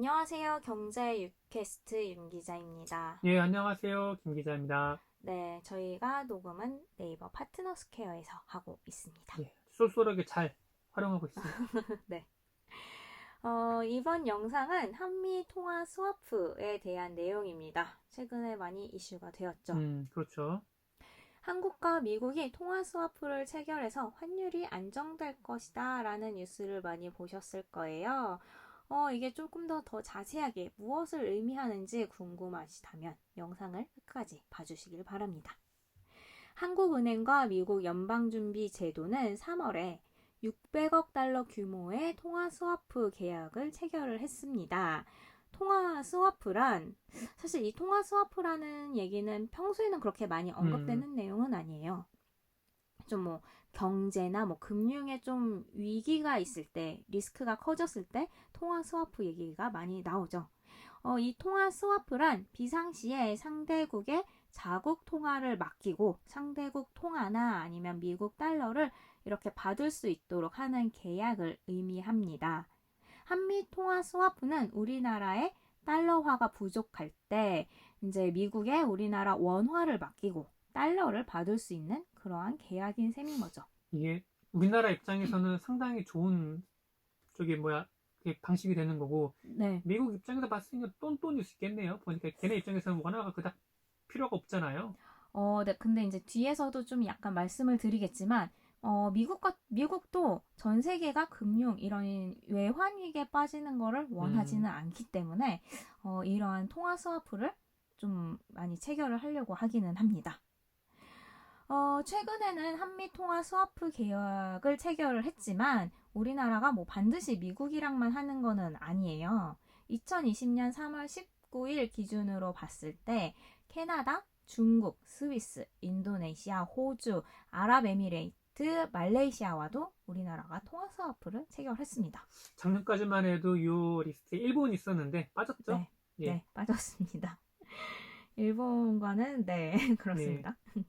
안녕하세요. 경제 유캐스트 윤 기자입니다. 예, 안녕하세요. 김 기자입니다. 네, 저희가 녹음은 네이버 파트너 스퀘어에서 하고 있습니다. 예, 쏠쏠하게 잘 활용하고 있습니다. 네. 이번 영상은 한미 통화 스와프에 대한 내용입니다. 최근에 많이 이슈가 되었죠. 그렇죠. 한국과 미국이 통화 스와프를 체결해서 환율이 안정될 것이다 라는 뉴스를 많이 보셨을 거예요. 이게 조금 더 자세하게 무엇을 의미하는지 궁금하시다면 영상을 끝까지 봐주시길 바랍니다. 한국은행과 미국 연방준비제도는 3월에 600억 달러 규모의 통화 스와프 계약을 체결을 했습니다. 통화 스와프란 사실 이 통화 스와프라는 얘기는 평소에는 그렇게 많이 언급되는 내용은 아니에요. 좀 뭐 경제나 뭐 금융에 좀 위기가 있을 때, 리스크가 커졌을 때 통화 스와프 얘기가 많이 나오죠. 이 통화 스와프란 비상시에 상대국의 자국 통화를 맡기고 상대국 통화나 아니면 미국 달러를 이렇게 받을 수 있도록 하는 계약을 의미합니다. 한미 통화 스와프는 우리나라의 달러화가 부족할 때 이제 미국에 우리나라 원화를 맡기고 달러를 받을 수 있는 그러한 계약인 셈인 거죠. 이게 우리나라 입장에서는 상당히 좋은 방식이 되는 거고, 네. 미국 입장에서 봤을 때는 똔똔일 수 있겠네요. 보니까 걔네 입장에서는 원화가 그닥 필요가 없잖아요. 네. 근데 이제 뒤에서도 좀 약간 말씀을 드리겠지만, 미국도 전 세계가 금융, 이런 외환 위기에 빠지는 거를 원하지는 않기 때문에, 이러한 통화 스와프를 좀 많이 체결을 하려고 하기는 합니다. 최근에는 한미 통화 스와프 계약을 체결을 했지만 우리나라가 뭐 반드시 미국이랑만 하는 거는 아니에요. 2020년 3월 19일 기준으로 봤을 때 캐나다, 중국, 스위스, 인도네시아, 호주, 아랍에미레이트, 말레이시아와도 우리나라가 통화 스와프를 체결했습니다. 작년까지만 해도 이 리스트에 일본이 있었는데 빠졌죠? 네, 예. 네, 빠졌습니다. 일본과는 네, 그렇습니다. 네.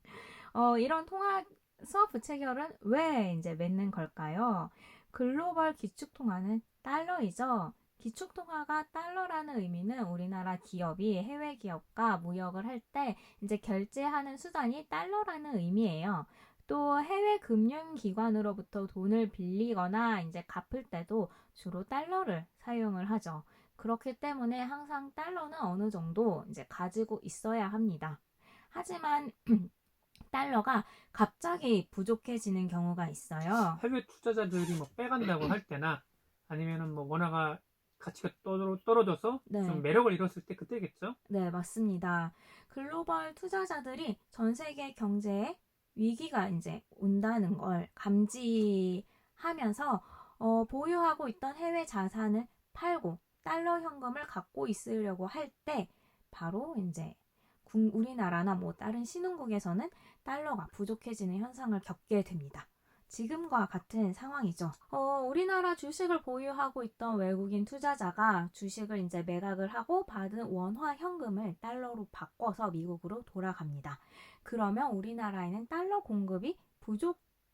이런 통화 스와프 체결은 왜 이제 맺는 걸까요? 글로벌 기축통화는 달러이죠. 기축통화가 달러라는 의미는 우리나라 기업이 해외 기업과 무역을 할 때 이제 결제하는 수단이 달러라는 의미예요. 또 해외 금융기관으로부터 돈을 빌리거나 이제 갚을 때도 주로 달러를 사용을 하죠. 그렇기 때문에 항상 달러는 어느 정도 이제 가지고 있어야 합니다. 하지만 달러가 갑자기 부족해지는 경우가 있어요. 해외 투자자들이 뭐 빼간다고 할 때나 아니면은 뭐 원화가 가치가 떨어져서 네. 좀 매력을 잃었을 때 그때겠죠? 네, 맞습니다. 글로벌 투자자들이 전 세계 경제에 위기가 이제 온다는 걸 감지하면서 보유하고 있던 해외 자산을 팔고 달러 현금을 갖고 있으려고 할 때 바로 이제 우리나라나 뭐 다른 신흥국에서는 달러가 부족해지는 현상을 겪게 됩니다. 지금과 같은 상황이죠. 우리나라 주식을 보유하고 있던 외국인 투자자가 주식을 이제 매각을 하고 받은 원화 현금을 달러로 바꿔서 미국으로 돌아갑니다. 그러면 우리나라에는 달러 공급이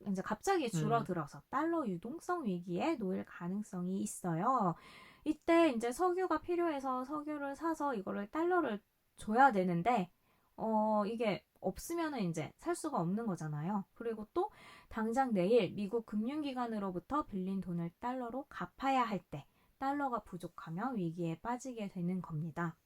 이제 갑자기 줄어들어서 달러 유동성 위기에 놓일 가능성이 있어요. 이때 이제 석유가 필요해서 석유를 사서 이거를 달러를 줘야 되는데, 이게 없으면은 이제 살 수가 없는 거잖아요. 그리고 또 당장 내일 미국 금융기관으로부터 빌린 돈을 달러로 갚아야 할 때 달러가 부족하면 위기에 빠지게 되는 겁니다.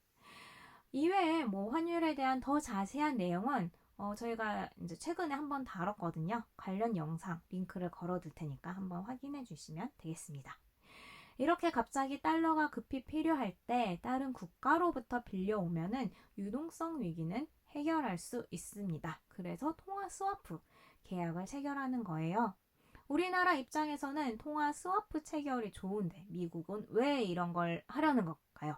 이외에 뭐 환율에 대한 더 자세한 내용은 저희가 이제 최근에 한번 다뤘거든요. 관련 영상 링크를 걸어둘 테니까 한번 확인해 주시면 되겠습니다. 이렇게 갑자기 달러가 급히 필요할 때 다른 국가로부터 빌려오면은 유동성 위기는 해결할 수 있습니다. 그래서 통화 스와프 계약을 체결하는 거예요. 우리나라 입장에서는 통화 스와프 체결이 좋은데 미국은 왜 이런 걸 하려는 걸까요?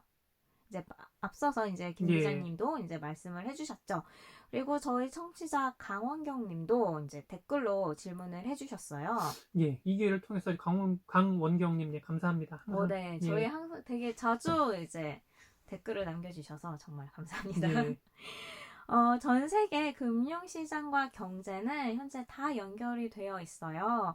이제 앞서서 이제 김 기자님도 이제 말씀을 해주셨죠. 그리고 저희 청취자 강원경 님도 이제 댓글로 질문을 해주셨어요. 예, 이 기회를 통해서 강원경님, 예, 감사합니다. 네, 저희 항상 되게 자주 이제 댓글을 남겨주셔서 정말 감사합니다. 예. 전 세계 금융시장과 경제는 현재 다 연결이 되어 있어요.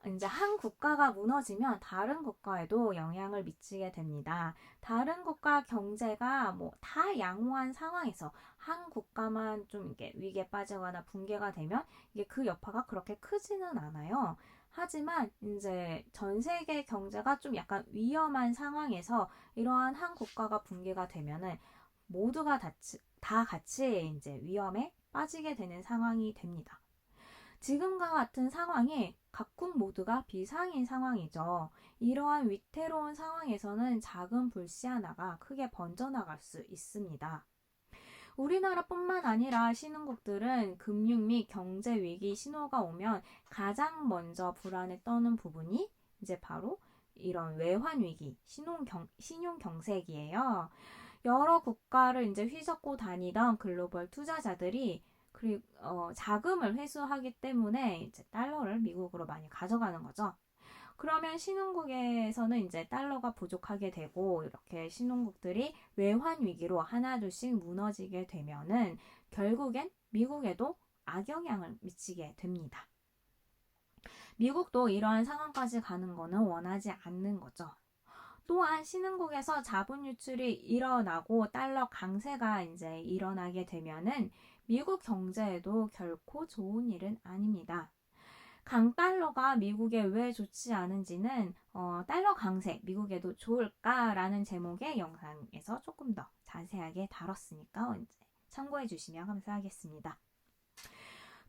이제 한 국가가 무너지면 다른 국가에도 영향을 미치게 됩니다. 다른 국가 경제가 뭐 다 양호한 상황에서 한 국가만 좀 이렇게 위기에 빠지거나 붕괴가 되면 이게 그 여파가 그렇게 크지는 않아요. 하지만 이제 전 세계 경제가 좀 약간 위험한 상황에서 이러한 한 국가가 붕괴가 되면은 모두가 다 같이 이제 위험에 빠지게 되는 상황이 됩니다. 지금과 같은 상황이 각국 모두가 비상인 상황이죠. 이러한 위태로운 상황에서는 작은 불씨 하나가 크게 번져나갈 수 있습니다. 우리나라뿐만 아니라 신흥국들은 금융 및 경제 위기 신호가 오면 가장 먼저 불안에 떠는 부분이 이제 바로 이런 외환 위기, 신용 경색이에요. 여러 국가를 이제 휘젓고 다니던 글로벌 투자자들이 그리고 자금을 회수하기 때문에 이제 달러를 미국으로 많이 가져가는 거죠. 그러면 신흥국에서는 이제 달러가 부족하게 되고 이렇게 신흥국들이 외환 위기로 하나둘씩 무너지게 되면은 결국엔 미국에도 악영향을 미치게 됩니다. 미국도 이러한 상황까지 가는 거는 원하지 않는 거죠. 또한 신흥국에서 자본 유출이 일어나고 달러 강세가 이제 일어나게 되면은 미국 경제에도 결코 좋은 일은 아닙니다. 강달러가 미국에 왜 좋지 않은지는 달러 강세 미국에도 좋을까라는 제목의 영상에서 조금 더 자세하게 다뤘으니까 이제 참고해 주시면 감사하겠습니다.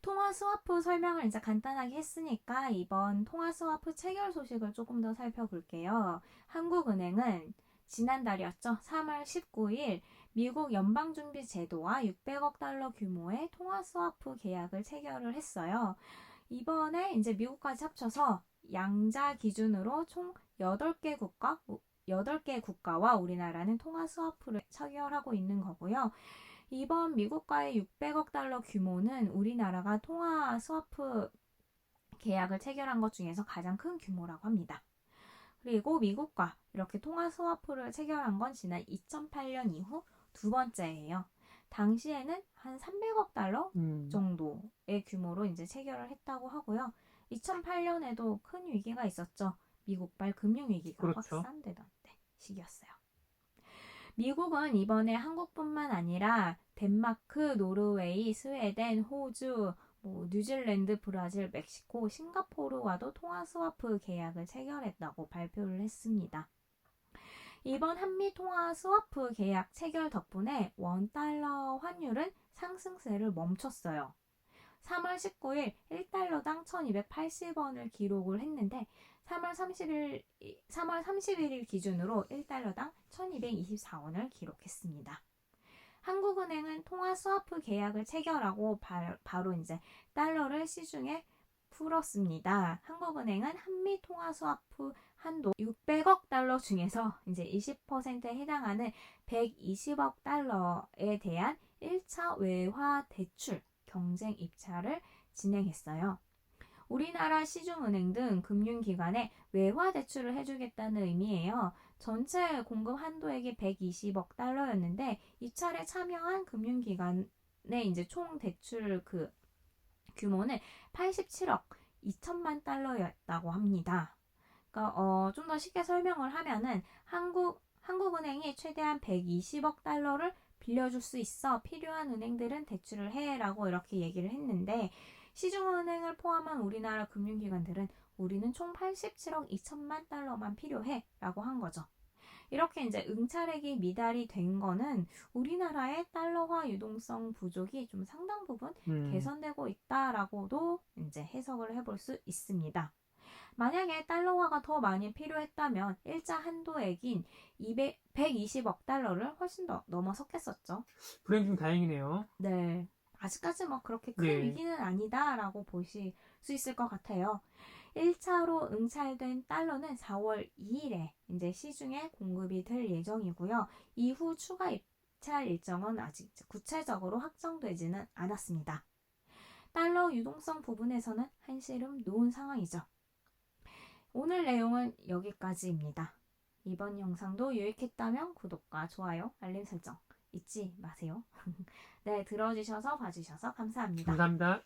통화 스와프 설명을 이제 간단하게 했으니까 이번 통화 스와프 체결 소식을 조금 더 살펴볼게요. 한국은행은 지난달이었죠. 3월 19일 미국 연방준비제도와 600억 달러 규모의 통화 스와프 계약을 체결을 했어요. 이번에 이제 미국까지 합쳐서 양자 기준으로 총 8개 국가와 우리나라는 통화 스와프를 체결하고 있는 거고요. 이번 미국과의 600억 달러 규모는 우리나라가 통화 스와프 계약을 체결한 것 중에서 가장 큰 규모라고 합니다. 그리고 미국과 이렇게 통화 스와프를 체결한 건 지난 2008년 이후 두 번째예요. 당시에는 한 300억 달러 정도의 규모로 이제 체결을 했다고 하고요. 2008년에도 큰 위기가 있었죠. 미국발 금융위기가 그렇죠. 확산되던 때 시기였어요. 미국은 이번에 한국뿐만 아니라 덴마크, 노르웨이, 스웨덴, 호주, 뉴질랜드, 브라질, 멕시코, 싱가포르와도 통화 스와프 계약을 체결했다고 발표를 했습니다. 이번 한미 통화 스와프 계약 체결 덕분에 원달러 환율은 상승세를 멈췄어요. 3월 19일 1달러당 1280원을 기록을 했는데 3월 31일 기준으로 1달러당 1224원을 기록했습니다. 한국은행은 통화 스와프 계약을 체결하고 바로 이제 달러를 시중에 풀었습니다. 한국은행은 한미 통화 스와프 한도 600억 달러 중에서 이제 20%에 해당하는 120억 달러에 대한 1차 외화 대출 경쟁 입찰을 진행했어요. 우리나라 시중은행 등 금융기관에 외화 대출을 해주겠다는 의미예요. 전체 공급 한도액이 120억 달러였는데 입찰에 참여한 금융기관의 이제 총 대출 그 규모는 87억 2천만 달러였다고 합니다. 그러니까 좀 더 쉽게 설명을 하면은 한국은행이 최대한 120억 달러를 빌려줄 수 있어 필요한 은행들은 대출을 해라고 이렇게 얘기를 했는데 시중은행을 포함한 우리나라 금융기관들은 우리는 총 87억 2천만 달러만 필요해 라고 한 거죠. 이렇게 이제 응찰액이 미달이 된 거는 우리나라의 달러화 유동성 부족이 좀 상당 부분 개선되고 있다라고도 이제 해석을 해볼 수 있습니다. 만약에 달러화가 더 많이 필요했다면 일자 한도액인 120억 달러를 훨씬 더 넘어섰겠었죠. 불행 중 다행이네요. 네. 아직까지 뭐 그렇게 큰 위기는 아니다라고 보실 수 있을 것 같아요. 1차로 응찰된 달러는 4월 2일에 이제 시중에 공급이 될 예정이고요. 이후 추가 입찰 일정은 아직 구체적으로 확정되지는 않았습니다. 달러 유동성 부분에서는 한시름 놓은 상황이죠. 오늘 내용은 여기까지입니다. 이번 영상도 유익했다면 구독과 좋아요, 알림 설정 잊지 마세요. 네, 들어주셔서 봐주셔서 감사합니다. 감사합니다.